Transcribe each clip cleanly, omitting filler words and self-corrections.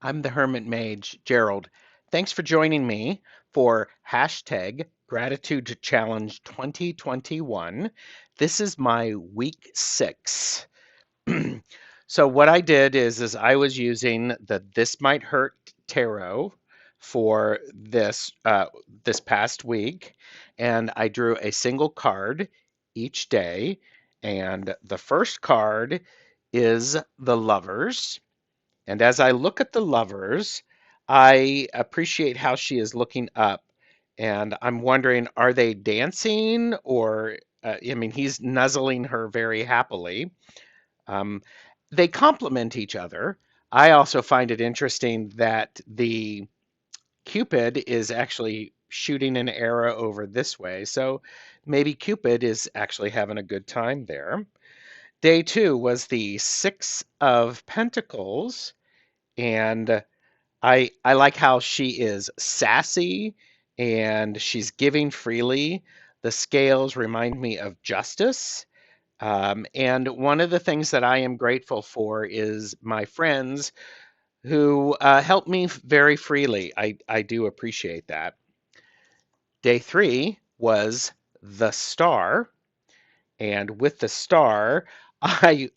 I'm the Hermit Mage, Gerald. Thanks for joining me for hashtag Gratitude Challenge 2021. This is my week 6. So what I did is I was using the This Might Hurt Tarot for this past week, and I drew a single card each day, and the first card is the Lovers. And as I look at the Lovers, I appreciate how she is looking up. And I'm wondering, are they dancing or, I mean, he's nuzzling her very happily. Um, they complement each other. I also find it interesting that the Cupid is actually shooting an arrow over this way. So maybe Cupid is actually having a good time there. Day two was the Six of Pentacles. And I like how she is sassy and she's giving freely. The scales remind me of justice. And one of the things that I am grateful for is my friends who help me very freely. I do appreciate that. Day three was the star. And with the star, I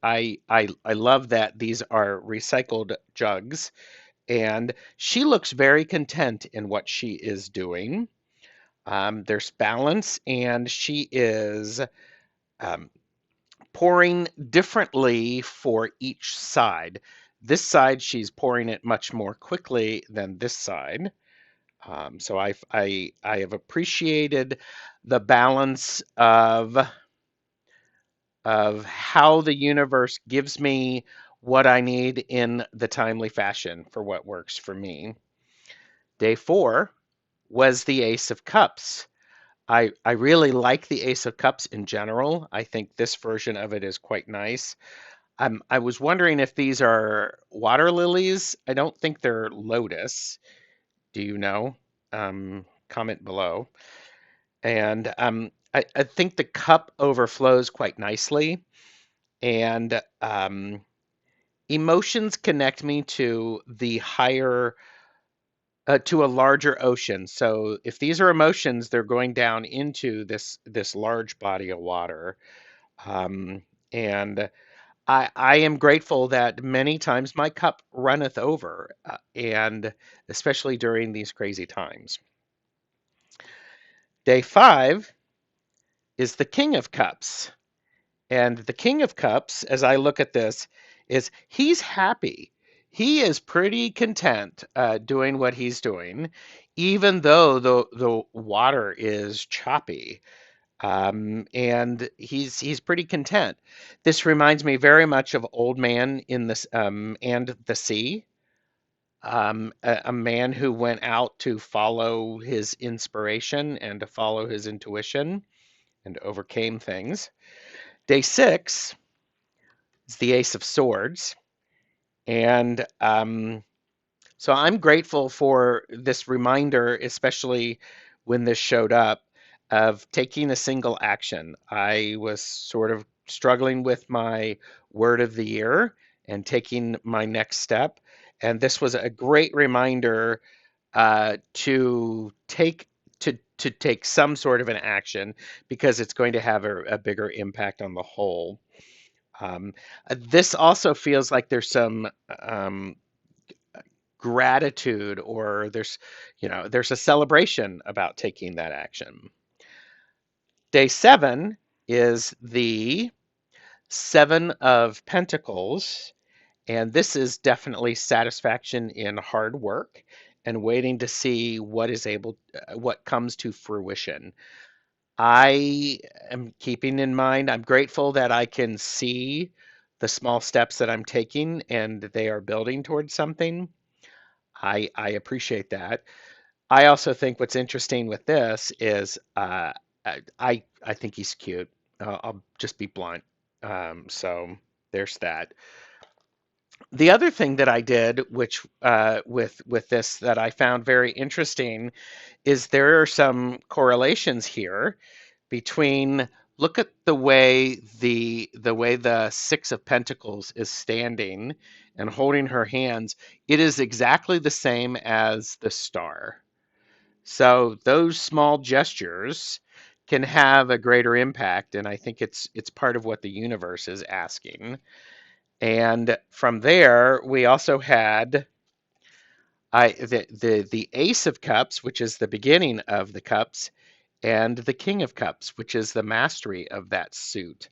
love that these are recycled jugs. And she looks very content in what she is doing. There's balance, and she is um, pouring differently for each side. This side, she's pouring it much more quickly than this side. So I have appreciated the balance of how the universe gives me what I need in the timely fashion for what works for me. Day four was the Ace of Cups. I really like the Ace of Cups in general. I think this version of it is quite nice. I was wondering if these are water lilies. I don't think they're lotus. Do you know? Comment below. And I think the cup overflows quite nicely. And emotions connect me to the higher to a larger ocean. So if these are emotions, they're going down into this large body of water. Um, and I am grateful that many times my cup runneth over, and especially during these crazy times. Day five is the King of Cups. And the King of Cups, as I look at this, is he's happy. He is pretty content doing what he's doing, even though the water is choppy. And he's pretty content. This reminds me very much of Old Man in this and the Sea. A man who went out to follow his inspiration and to follow his intuition and overcame things. Day six is the Ace of Swords. And so I'm grateful for this reminder, especially when this showed up, of taking a single action. I was sort of struggling with my word of the year and taking my next step. And this was a great reminder to take some sort of an action because it's going to have a bigger impact on the whole. Um, this also feels like there's some gratitude or there's a celebration about taking that action. Day seven is the Seven of Pentacles, and this is definitely satisfaction in hard work and waiting to see what comes to fruition. I am keeping in mind, I'm grateful that I can see the small steps that I'm taking and they are building towards something. I appreciate that. I also think what's interesting with this is I think he's cute. I'll just be blunt. So there's that. The other thing that I did, which with this that I found very interesting, is there are some correlations here between look at the way the Six of Pentacles is standing and holding her hands. It is exactly the same as the star. So those small gestures can have a greater impact, and I think it's part of what the universe is asking. And from there, we also had the Ace of Cups, which is the beginning of the cups, and the King of Cups, which is the mastery of that suit.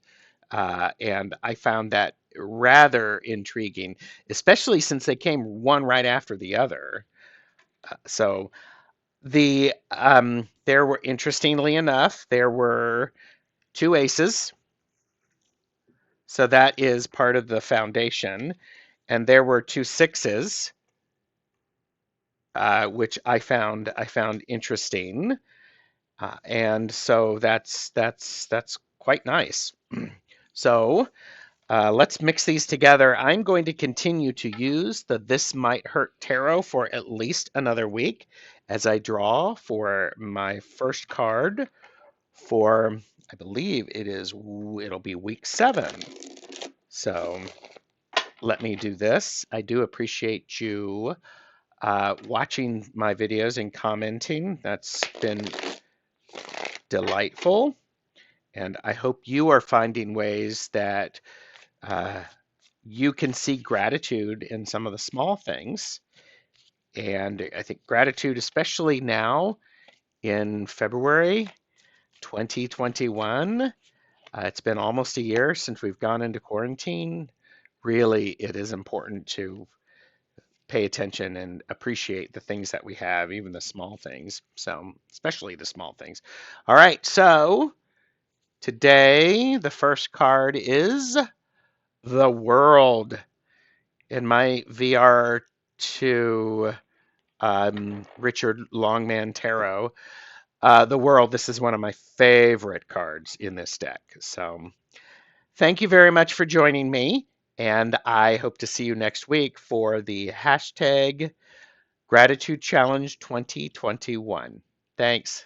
And I found that rather intriguing, especially since they came one right after the other. So there were, interestingly enough, there were two aces, so that is part of the foundation, and there were two sixes, which I found interesting, and so that's quite nice. So let's mix these together. I'm going to continue to use the This Might Hurt Tarot for at least another week as I draw for my first card for, I believe it'll be week 7. So let me do this. I do appreciate you watching my videos and commenting. That's been delightful. And I hope you are finding ways that uh, you can see gratitude in some of the small things. And I think gratitude, especially now in February 2021, it's been almost a year since we've gone into quarantine. Really, it is important to pay attention and appreciate the things that we have, even the small things. So, especially the small things. All right, so today the first card is the World. In my VR2 Richard Longman Tarot, the World, this is one of my favorite cards in this deck. So thank you very much for joining me, and I hope to see you next week for the hashtag Gratitude Challenge 2021. Thanks.